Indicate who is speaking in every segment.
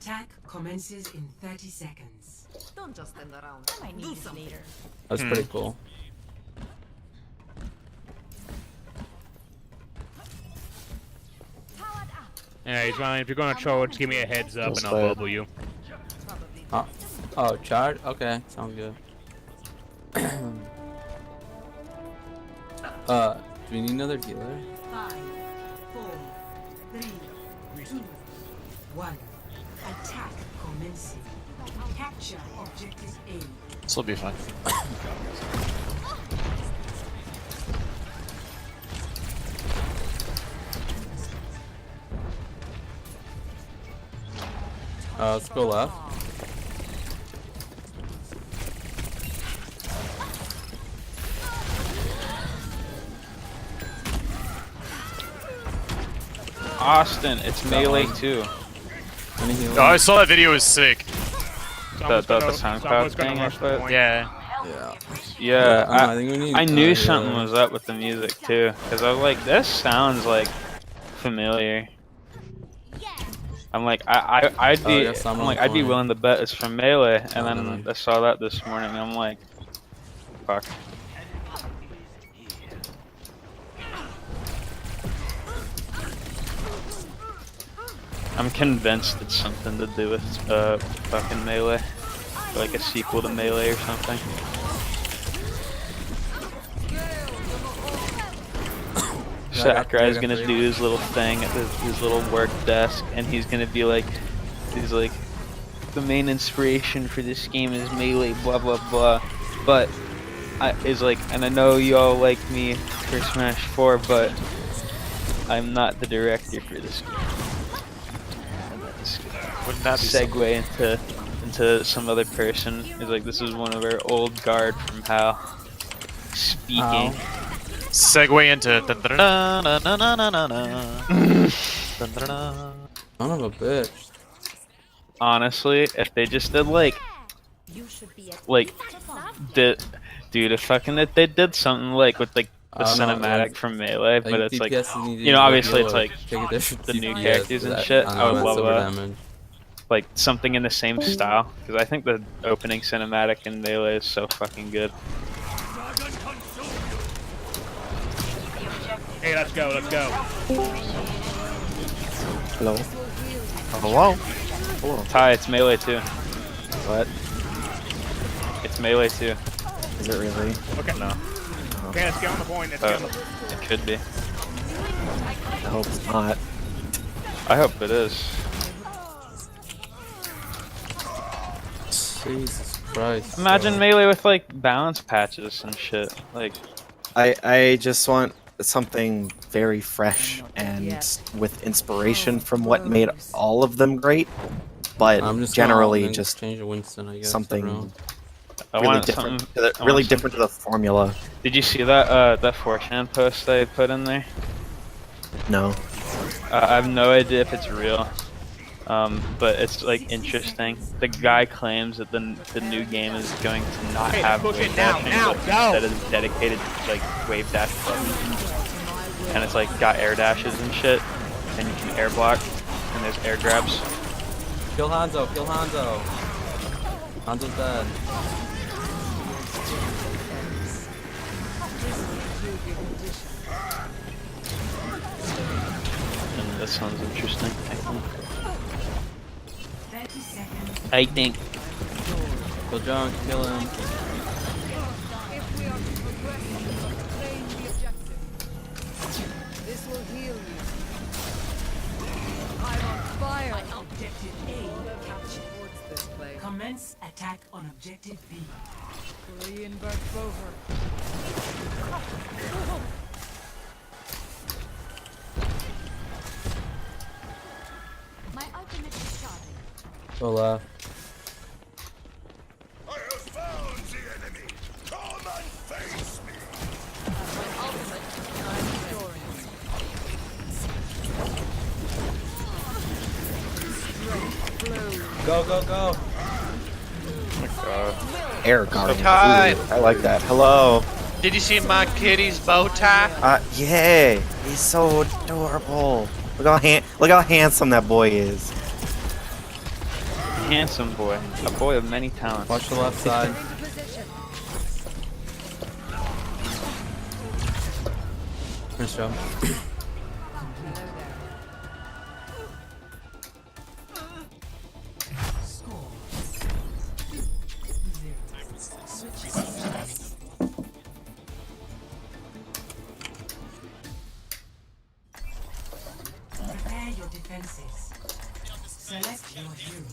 Speaker 1: Attack commences in 30 seconds.
Speaker 2: Don't just stand around.
Speaker 3: I might need
Speaker 2: Do
Speaker 3: this
Speaker 2: something.
Speaker 3: later.
Speaker 4: That's pretty cool.
Speaker 5: Anyways, Ryan, if you're going to troll, just give me a heads up and I'll
Speaker 6: Well
Speaker 5: bubble you.
Speaker 4: Oh, charge? Okay, sounds good. Do we need another healer?
Speaker 1: 5, 4, 3, 2, 1. Attack commencing. Capture objective A.
Speaker 6: This will be fine.
Speaker 4: Let's go left.
Speaker 7: Austin, it's melee too.
Speaker 4: Any healer?
Speaker 6: Oh, I saw that video. It was sick.
Speaker 7: The SoundCloud thing I put.
Speaker 6: Yeah.
Speaker 4: Yeah.
Speaker 7: Yeah,
Speaker 4: I think we need.
Speaker 7: I knew something was up with the music too, because I was like, this sounds like familiar. I'm like, I'd be,
Speaker 4: yeah,
Speaker 7: I'm like, I'd be willing to bet it's from Melee, and then I saw that this morning, and I'm like, fuck. I'm convinced it's something to do with fucking Melee, like a sequel to Melee or something. Sakurai's gonna do his little thing at his little work desk, and he's gonna be like, he's like, the main inspiration for this game is Melee, blah blah blah. But is like, and I know y'all like me for Smash 4, but I'm not the director for this game.
Speaker 6: Wouldn't that be
Speaker 7: Segue into some other person. He's like, this is one of our old guard from HAL speaking.
Speaker 6: Segue into.
Speaker 4: Son of a bitch.
Speaker 7: Honestly, if they just did like dude, if fucking if they did something like with like the cinematic from Melee, but it's like, you know, obviously it's like the new characters and shit. I would love that. Like something in the same style, because I think the opening cinematic in Melee is so fucking good.
Speaker 5: Hey, let's go, let's go.
Speaker 6: Hello. Hello.
Speaker 7: Ty, it's Melee too.
Speaker 6: What?
Speaker 7: It's Melee too.
Speaker 6: Is it really?
Speaker 5: Okay.
Speaker 7: No.
Speaker 5: Okay, let's get on the point. Let's get on the
Speaker 7: It could be.
Speaker 6: I hope it's not.
Speaker 7: I hope it is.
Speaker 4: Jesus Christ.
Speaker 7: Imagine Melee with like balance patches and shit. Like,
Speaker 6: I just want something very fresh and with inspiration from what made all of them great, but
Speaker 4: I'm just
Speaker 6: generally just
Speaker 4: change to Winston, I guess.
Speaker 6: something
Speaker 7: I
Speaker 6: really
Speaker 7: want
Speaker 6: different.
Speaker 7: something.
Speaker 6: Really different to the formula.
Speaker 7: Did you see that that 4chan post they put in there?
Speaker 6: No.
Speaker 7: I have no idea if it's real, but it's like interesting. The guy claims that the new game is going to not have wave dashing, but instead of dedicated like wave dash buttons, and it's like got air dashes and shit, and you can air block, and there's air grabs.
Speaker 4: Kill Hanzo, kill Hanzo. Hanzo's dead.
Speaker 7: And that sounds interesting.
Speaker 1: 30 seconds.
Speaker 7: I think.
Speaker 4: Kill Junk, kill him.
Speaker 2: This will heal you. I'm on fire.
Speaker 1: Objective A captured.
Speaker 2: Towards this place.
Speaker 1: Commence attack on objective B.
Speaker 2: Korean bird over.
Speaker 3: My ultimate is charging.
Speaker 4: Go left.
Speaker 8: I have found the enemy. Come and face me.
Speaker 2: My ultimate. I'm soaring.
Speaker 4: Go, go, go.
Speaker 6: Air guard.
Speaker 9: tight.
Speaker 6: I like that. Hello.
Speaker 9: Did you see my kitty's bow tie?
Speaker 6: Yeah. He's so adorable. Look how handsome that boy is.
Speaker 7: handsome boy, a boy of many talents.
Speaker 4: Watch the left side.
Speaker 2: Into position.
Speaker 4: Nice job.
Speaker 1: Score 2-0. Switch sides. Prepare your defenses. Select your hero.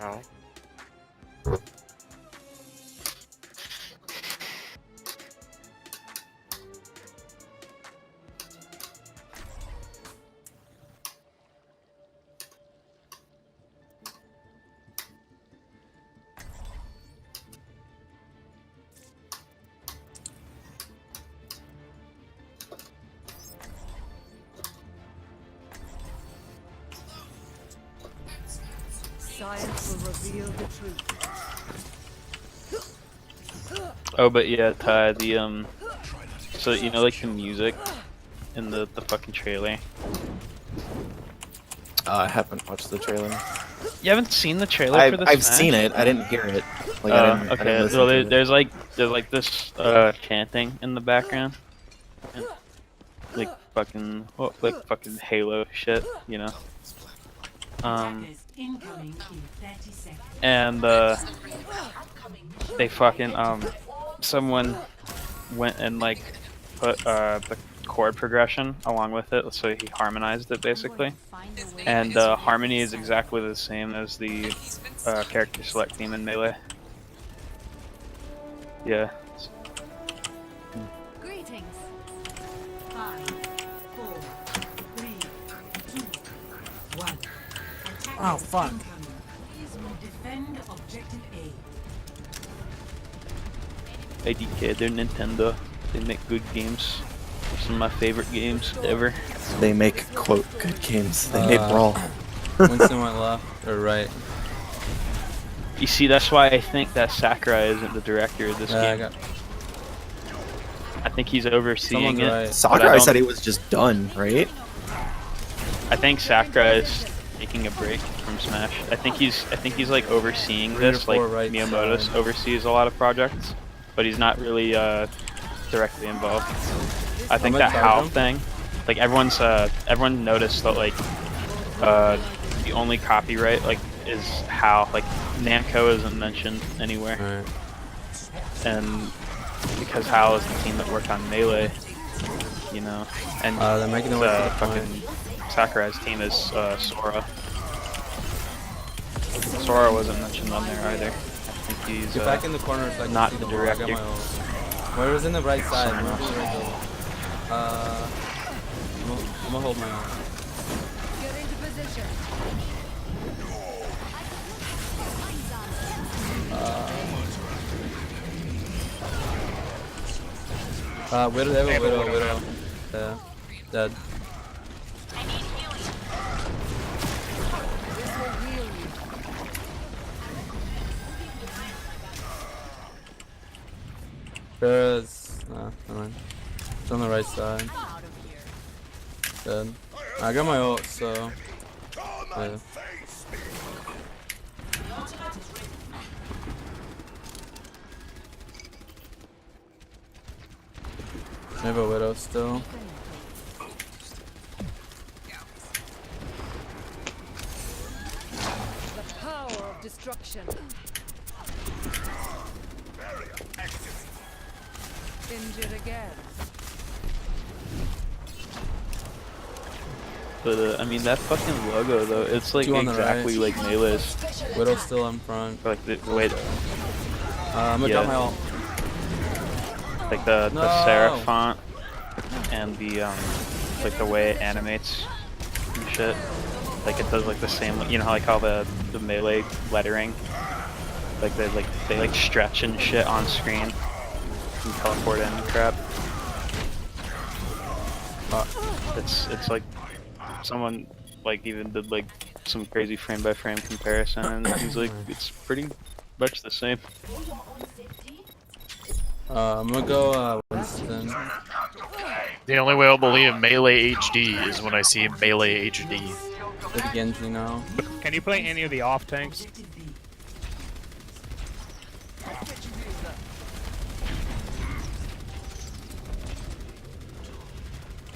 Speaker 6: Oh.
Speaker 2: Science will reveal the truth.
Speaker 7: Oh, but yeah, Ty, the so you know, like the music in the fucking trailer.
Speaker 6: I haven't watched the trailer.
Speaker 7: You haven't seen the trailer for this
Speaker 6: I've
Speaker 7: match?
Speaker 6: seen it. I didn't hear it. Like, I didn't
Speaker 7: okay.
Speaker 6: listen
Speaker 7: Well,
Speaker 6: to it.
Speaker 7: there's like this chanting in the background, like fucking Halo shit, you know.
Speaker 1: Attackers incoming in 30 seconds.
Speaker 7: And they fucking someone went and like put the chord progression along with it, so he harmonized it basically. And harmony is exactly the same as the character select theme in Melee. Yeah.
Speaker 3: Greetings.
Speaker 1: 5, 4, 3, 2, 1. Attackers
Speaker 4: Oh, fuck.
Speaker 1: incoming. Defend objective A.
Speaker 7: IDK, they're Nintendo. They make good games. Some of my favorite games ever.
Speaker 6: They make, quote, good games. They made Brawl.
Speaker 4: Winston went left or right.
Speaker 7: You see, that's why I think that Sakurai isn't the director of this
Speaker 4: Yeah, I
Speaker 7: game.
Speaker 4: got.
Speaker 7: I think he's overseeing
Speaker 4: Someone's
Speaker 7: it.
Speaker 4: right.
Speaker 7: but I
Speaker 6: Sakurai
Speaker 7: don't-
Speaker 6: said he was just done, right?
Speaker 7: I think Sakurai is taking a break from Smash. I think he's like overseeing
Speaker 4: 3 to
Speaker 7: this, like
Speaker 4: 4 right
Speaker 7: Miyamoto
Speaker 4: side.
Speaker 7: oversees a lot of projects, but he's not really directly involved. I think
Speaker 4: I'm
Speaker 7: that
Speaker 4: gonna
Speaker 7: HAL
Speaker 4: charge him.
Speaker 7: thing, like everyone noticed that like the only copyright like is HAL. Like Namco isn't mentioned anywhere,
Speaker 4: Alright.
Speaker 7: and because HAL is the team that worked on Melee, you know, and
Speaker 4: They're making their way to the point.
Speaker 7: fucking Sakurai's team is Sora. Sora wasn't mentioned on there either. I think he's
Speaker 4: Get back in the corner so I can
Speaker 7: not
Speaker 4: see
Speaker 7: the
Speaker 4: ball. I got
Speaker 7: director.
Speaker 4: my ult. Moira's in the right side.
Speaker 7: Someone
Speaker 4: Moira's in the right
Speaker 7: else.
Speaker 4: side. I'm gonna hold my ult.
Speaker 2: Get into position.
Speaker 4: Widow, they have a widow. Yeah. Dead.
Speaker 2: This will heal you.
Speaker 4: There's. Never mind. It's on the right side.
Speaker 3: Out of here.
Speaker 4: Dead. I got my ult, so. Yeah. I have a widow still.
Speaker 2: The power of destruction. Injured again.
Speaker 7: But I mean that fucking logo though, it's like
Speaker 4: Two on the
Speaker 7: exactly
Speaker 4: right.
Speaker 7: like Melee's.
Speaker 4: Widow still in front.
Speaker 7: Like the wait,
Speaker 4: I'm gonna drop my ult.
Speaker 7: like the
Speaker 4: No.
Speaker 7: serif font and the like the way it animates and shit. Like it does like the same, you know how like all the Melee lettering, like they stretch and shit on screen and teleport in and crap. It's like someone like even did like some crazy frame by frame comparison and he's like it's pretty much the same.
Speaker 4: I'm gonna go Winston.
Speaker 5: The only way I'll believe Melee HD is when I see Melee HD.
Speaker 4: Maybe Genji now.
Speaker 5: Can you play any of the off tanks?
Speaker 1: Objective B.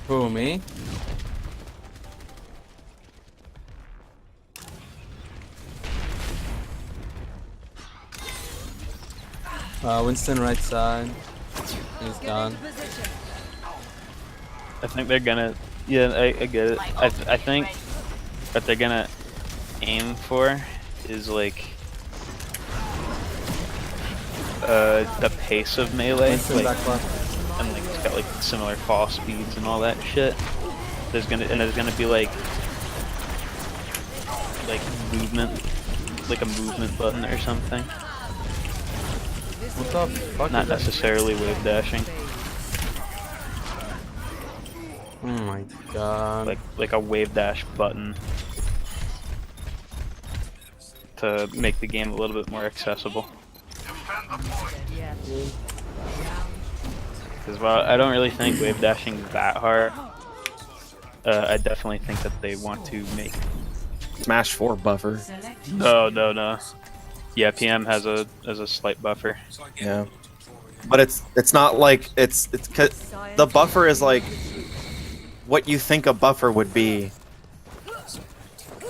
Speaker 4: Who, me? Winston right side. He's gone.
Speaker 7: I think they're gonna. Yeah, I get it. I think what they're gonna aim for is like the pace of melee,
Speaker 4: Winston
Speaker 7: like,
Speaker 4: back left.
Speaker 7: and like it's got like similar fall speeds and all that shit. There's gonna be like movement, like a movement button or something.
Speaker 4: What the fuck?
Speaker 7: Not
Speaker 4: is that?
Speaker 7: necessarily wave dashing,
Speaker 4: Oh my god.
Speaker 7: like a wave dash button to make the game a little bit more accessible. Because while I don't really think wave dashing is that hard, I definitely think that they want to make.
Speaker 6: Smash 4 buffer.
Speaker 1: Select
Speaker 7: No. Yeah, PM has a slight buffer.
Speaker 6: Yeah. But it's not like it's the buffer is like what you think a buffer would be.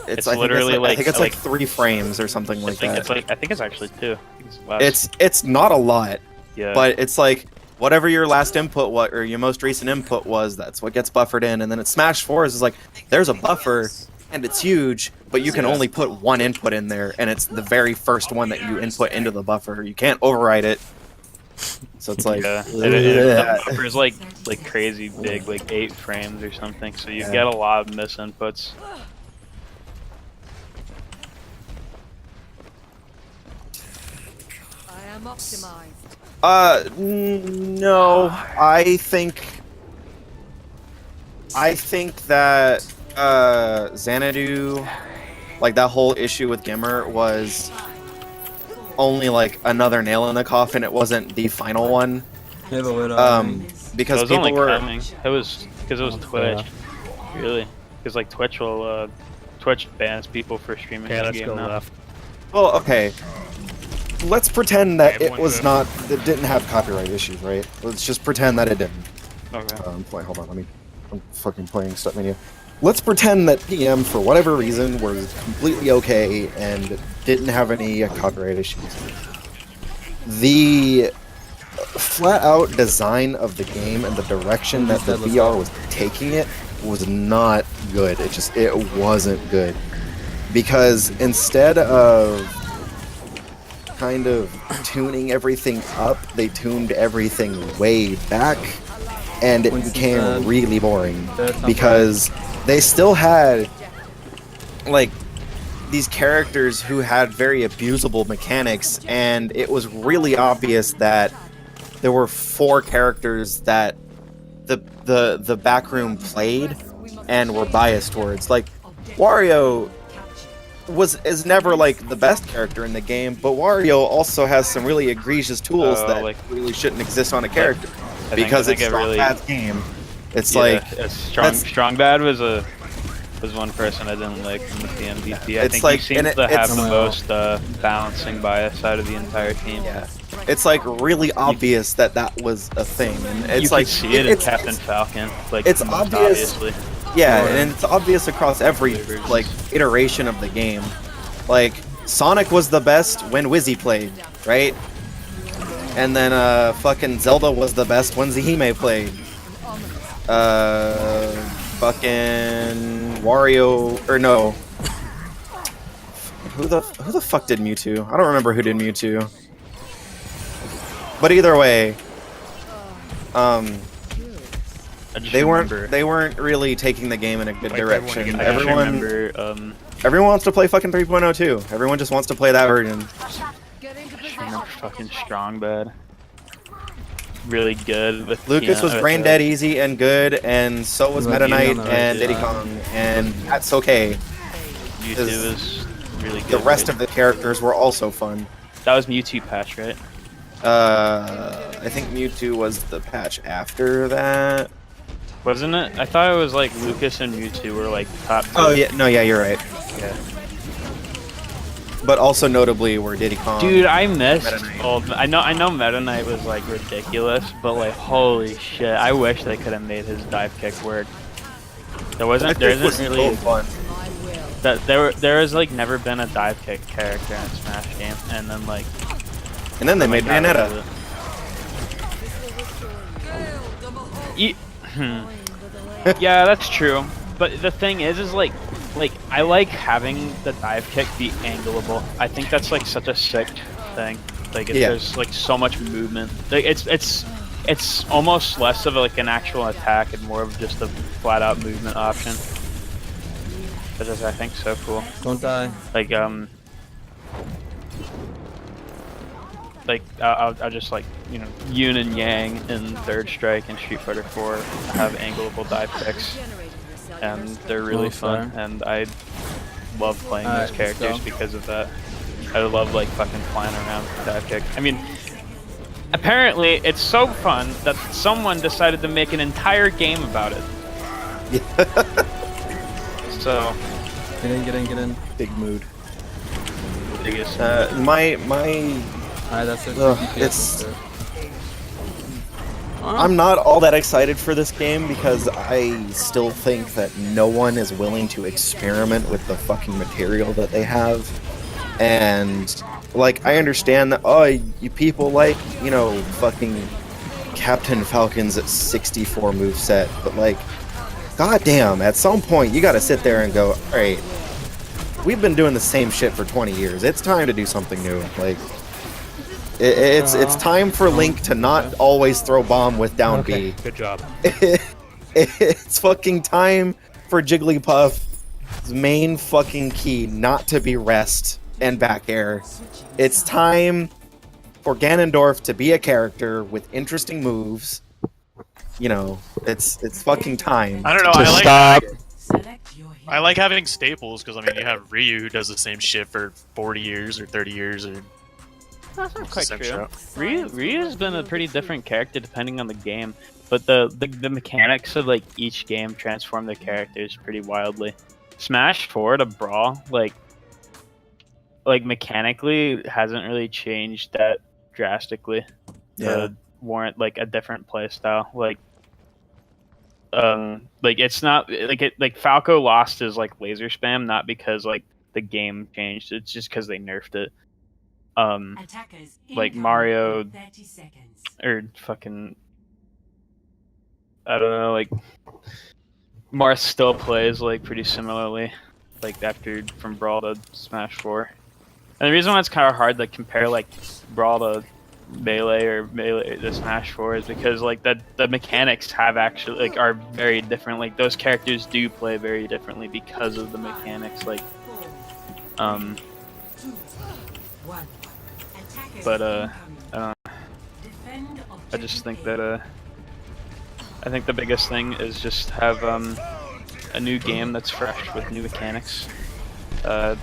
Speaker 7: It's
Speaker 6: I think
Speaker 7: literally
Speaker 6: I think it's like
Speaker 7: like
Speaker 6: 3 frames or something like that.
Speaker 7: I think it's actually 2. I think it's less.
Speaker 6: It's not a lot,
Speaker 7: Yeah.
Speaker 6: but it's like whatever your last input or your most recent input was, that's what gets buffered in. And then at Smash 4 is like there's a buffer and it's huge, but you can only put one input in there, and it's the very first one that you input into the buffer. You can't override it. So it's like
Speaker 7: yeah. The buffer is like crazy big, like 8 frames or something. So you get a lot of misinputs.
Speaker 2: I am optimized.
Speaker 6: No, I think that Xanadu, like that whole issue with Gimmer was only like another nail in the coffin. It wasn't the final one.
Speaker 4: Yeah, but wait,
Speaker 6: Because
Speaker 7: It was
Speaker 6: people
Speaker 7: only
Speaker 6: were
Speaker 7: coming. It was because it was Twitch. Really? Because like Twitch will Twitch bans people for streaming
Speaker 5: Okay,
Speaker 7: the
Speaker 5: let's
Speaker 7: game
Speaker 5: go
Speaker 7: now.
Speaker 5: left.
Speaker 6: well, okay. Let's pretend that it
Speaker 5: Everyone
Speaker 6: was
Speaker 5: good.
Speaker 6: not. It didn't have copyright issues, right? Let's just pretend that it didn't.
Speaker 7: Okay.
Speaker 6: Hold on. I'm fucking playing Step Menu. Let's pretend that PM, for whatever reason, was completely okay and didn't have any copyright issues. The flat-out design of the game and the direction that the VR was taking it was not good. It wasn't good. Because instead of kind of tuning everything up, they tuned everything way back, and it became really boring because they still had like these characters who had very abusable mechanics, and it was really obvious that there were 4 characters that the backroom played and were biased towards. Like Wario is never like the best character in the game, but Wario also has some really egregious tools that
Speaker 7: like-
Speaker 6: really shouldn't exist on a character
Speaker 7: I think
Speaker 6: because it's
Speaker 7: it
Speaker 6: Strong
Speaker 7: really-
Speaker 6: Bad's game. It's
Speaker 7: Yeah,
Speaker 6: like
Speaker 7: Strong Bad was one person I didn't like from the MVP. I
Speaker 6: It's
Speaker 7: think
Speaker 6: like-
Speaker 7: he seems
Speaker 6: and
Speaker 7: to have
Speaker 6: it's-
Speaker 7: the most balancing bias out of the entire team.
Speaker 6: yeah, it's like really obvious that was a thing. And it's
Speaker 7: You
Speaker 6: like
Speaker 7: can see it in
Speaker 6: it's
Speaker 7: Captain Falcon. Like
Speaker 6: it's
Speaker 7: most
Speaker 6: obvious.
Speaker 7: obviously.
Speaker 6: Yeah, and it's obvious across every like iteration of the game. Like Sonic was the best when Wizzy played, right? And then fucking Zelda was the best when Zahime played. Fucking Wario or no. Who the fuck did Mewtwo? I don't remember who did Mewtwo. But either way,
Speaker 7: I just
Speaker 6: they
Speaker 7: remember-
Speaker 6: weren't really taking the game in a good
Speaker 5: Like, everyone
Speaker 6: direction.
Speaker 5: to get
Speaker 7: I just
Speaker 6: Everyone
Speaker 7: remember.
Speaker 6: everyone wants to play fucking 3.0 too. Everyone just wants to play that version.
Speaker 2: Get into
Speaker 7: I
Speaker 2: position.
Speaker 7: remember fucking Strong Bad. Really good with
Speaker 6: Lucas was brain dead easy and good, and so was
Speaker 4: Like,
Speaker 6: Meta
Speaker 4: you
Speaker 6: Knight
Speaker 4: on the right
Speaker 6: and Diddy
Speaker 4: side.
Speaker 6: Kong, and that's okay.
Speaker 7: Mewtwo
Speaker 6: is-
Speaker 7: was really good.
Speaker 6: The rest
Speaker 7: right?
Speaker 6: of the characters were also fun.
Speaker 7: That was Mewtwo patch, right?
Speaker 6: I think Mewtwo was the patch after that.
Speaker 7: Wasn't it? I thought it was like Lucas and Mewtwo were like top 2.
Speaker 6: Oh yeah, no, yeah, you're right.
Speaker 7: Yeah.
Speaker 6: But also notably were Diddy Kong.
Speaker 7: Dude, I missed
Speaker 6: Meta Knight.
Speaker 7: old. I know Meta Knight was like ridiculous, but like holy shit, I wish they could have made his dive kick work. There isn't really
Speaker 6: fun.
Speaker 7: there has like never been a dive kick character in a Smash game, and then
Speaker 6: they made Bayonetta.
Speaker 7: Yeah, that's true. But the thing is like I like having the dive kick be angleable. I think that's like such a sick thing. Like there's like so much movement. Like it's almost less of like an actual attack and more of just a flat out movement option. Which is I think so cool.
Speaker 4: Don't die.
Speaker 7: Like I'll just like, you know, Yun and Yang in Third Strike and Street Fighter 4 have angleable dive kicks, and they're really fun, and I love playing those characters because of that. I love like fucking flying around with dive kick. I mean, apparently it's so fun that someone decided to make an entire game about it. So
Speaker 4: get in.
Speaker 6: Big mood.
Speaker 7: Biggest.
Speaker 6: I'm not all that excited for this game because I still think that no one is willing to experiment with the fucking material that they have. And, like, I understand that, you people like, you know, fucking Captain Falcon's at 64 moveset, but, like, goddamn, at some point you gotta sit there and go, alright, we've been doing the same shit for 20 years. It's time to do something new. Like, it's time for Link to not always throw bomb with down B.
Speaker 5: Good job.
Speaker 6: It's fucking time for Jigglypuff's main fucking key not to be rest and back air. It's time for Ganondorf to be a character with interesting moves. You know, it's fucking time.
Speaker 9: I don't know. I like having staples because I mean you have Ryu who does the same shit for 40 years or 30 years or.
Speaker 7: That's not quite true. Ryu's been a pretty different character depending on the game, but the mechanics of like each game transform the characters pretty wildly. Smash 4 to Brawl, like mechanically hasn't really changed that drastically to warrant like a different playstyle. Like it's not like Falco lost his like laser spam not because like the game changed, it's just because they nerfed it. Like Mario or fucking I don't know, like Mars still plays like pretty similarly like after from Brawl to Smash 4. And the reason why it's kind of hard to compare like Brawl to Melee or Melee to Smash 4 is because like the mechanics have actually like are very different. Like those characters do play very differently because of the mechanics. Like but I just think that I think the biggest thing is just have a new game that's fresh with new mechanics. I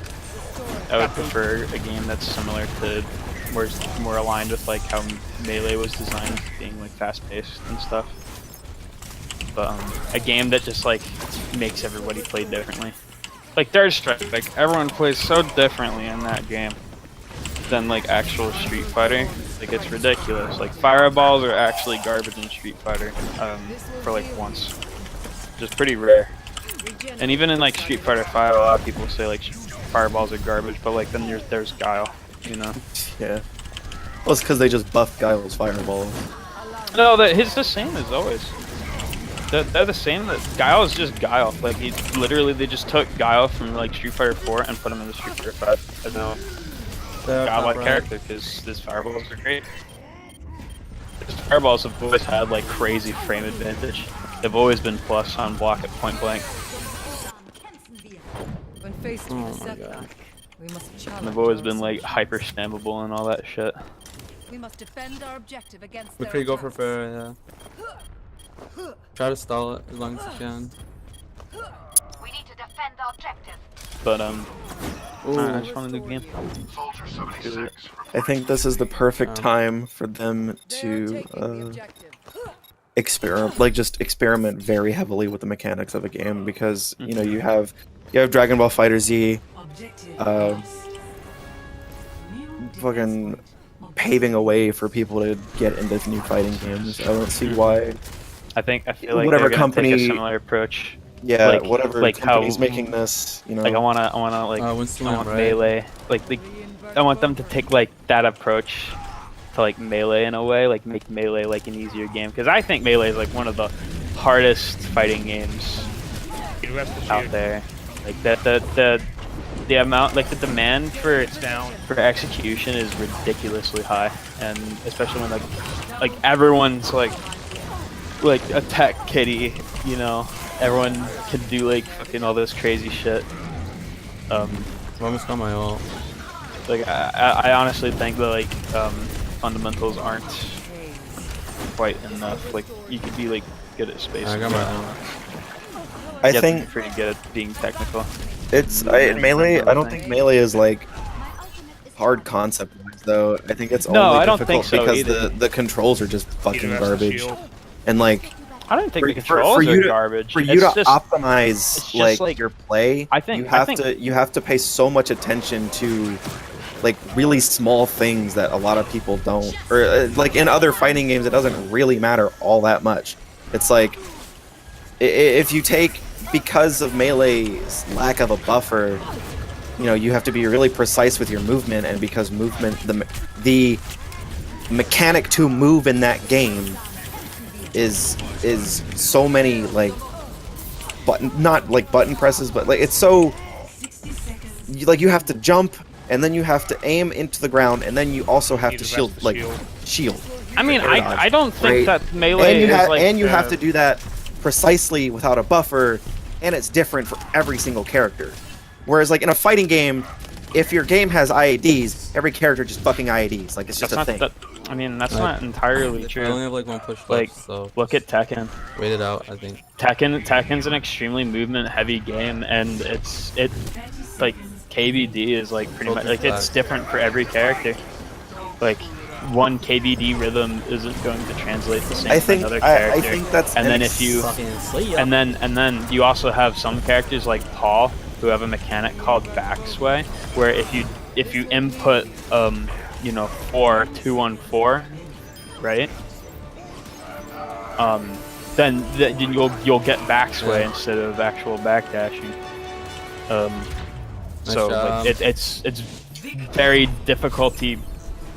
Speaker 7: would prefer a game that's similar to more aligned with like how Melee was designed, being like fast paced and stuff. But a game that just like makes everybody play differently. Like Third Strike, like everyone plays so differently in that game than like actual Street Fighter. Like it's ridiculous. Like fireballs are actually garbage in Street Fighter for like once, which is pretty rare. And even in like Street Fighter 5, a lot of people say like fireballs are garbage, but like then there's Guile, you know?
Speaker 6: Yeah. Well, it's because they just buffed Guile's fireballs.
Speaker 7: No, his the same as always. They're the same. Guile is just Guile. Like they just took Guile from like Street Fighter 4 and put him into Street Fighter 5. I know. Godlike character because his fireballs are great. His fireballs have always had like crazy frame advantage. They've always been plus on block at point blank.
Speaker 2: When faced with a setback, we must challenge.
Speaker 7: And they've always been like hyper spammable and all that shit.
Speaker 2: We must defend our objective against
Speaker 4: We could go for fair, yeah. Try to stall it as long as you can.
Speaker 10: We need to defend the objective.
Speaker 7: But I just want a new game.
Speaker 6: I think this is the perfect time for them to experiment very heavily with the mechanics of a game, because you know you have Dragon Ball Fighter Z, fucking paving a way for people to get into new fighting games. I don't see why.
Speaker 7: I feel like
Speaker 6: whatever
Speaker 7: they're gonna
Speaker 6: company,
Speaker 7: take a similar approach.
Speaker 6: Yeah,
Speaker 7: like,
Speaker 6: whatever
Speaker 7: like
Speaker 6: company's
Speaker 7: how,
Speaker 6: making this, you know.
Speaker 7: Like I wanna like I want Melee. Like I want them to take like that approach to like Melee in a way, like make Melee like an easier game, because I think Melee is like one of the hardest fighting games out there. Like the amount, like the demand for execution is ridiculously high, and especially when like everyone's like a tech kitty, you know, everyone can do like fucking all this crazy shit.
Speaker 4: I almost got my ult.
Speaker 7: Like I honestly think that like fundamentals aren't quite enough. Like you could be like good at space.
Speaker 4: I got my ult.
Speaker 6: I think
Speaker 7: pretty good at being technical.
Speaker 6: Melee. I don't think Melee is like hard concept wise though. I think it's only difficult because the controls are just fucking garbage. And like,
Speaker 7: I don't think the controls are garbage.
Speaker 6: For you to optimize like your play,
Speaker 7: I think
Speaker 6: you have to pay so much attention to like really small things that a lot of people don't. Or like in other fighting games, it doesn't really matter all that much. It's like if you take, because of Melee's lack of a buffer, you know, you have to be really precise with your movement, and because movement, the mechanic to move in that game is so many like not like button presses, but like it's so like you have to jump, and then you have to aim into the ground, and then you also have to shield.
Speaker 7: I mean, I don't think that Melee
Speaker 6: and you have to do that precisely without a buffer, and it's different for every single character. Whereas like in a fighting game, if your game has IADs, every character just fucking IADs. Like it's just a thing.
Speaker 7: I mean, that's not entirely true.
Speaker 4: I only have like one push
Speaker 7: like,
Speaker 4: left, so
Speaker 7: look at Tekken.
Speaker 4: Wait it out, I think.
Speaker 7: Tekken's an extremely movement-heavy game, and it's like KBD is like pretty much like it's different for every character. Like one KBD rhythm isn't going to translate the same for another character.
Speaker 6: I think that's
Speaker 7: and then if you and then you also have some characters like Paul who have a mechanic called backsway, where if you input you know 4-2-1-4, right? Then you'll get backsway instead of actual backdashing. So like, it's very difficulty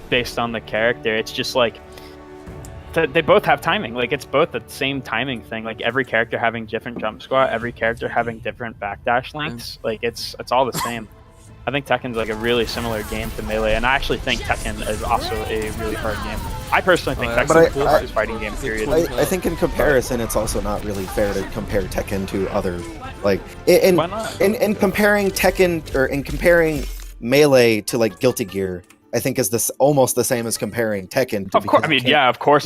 Speaker 7: based on the character. It's just like they both have timing. Like it's both the same timing thing. Like every character having different jump squat, every character having different backdash lengths. Like it's all the same. I think Tekken's like a really similar game to Melee, and I actually think Tekken is also a really hard game. I personally think Tekken's the coolest fighting game, period.
Speaker 6: I think in comparison, it's also not really fair to compare Tekken to other, like, in comparing Tekken, or in comparing Melee to like Guilty Gear, I think is this almost the same as comparing Tekken to,
Speaker 7: of course, I mean, yeah, of course.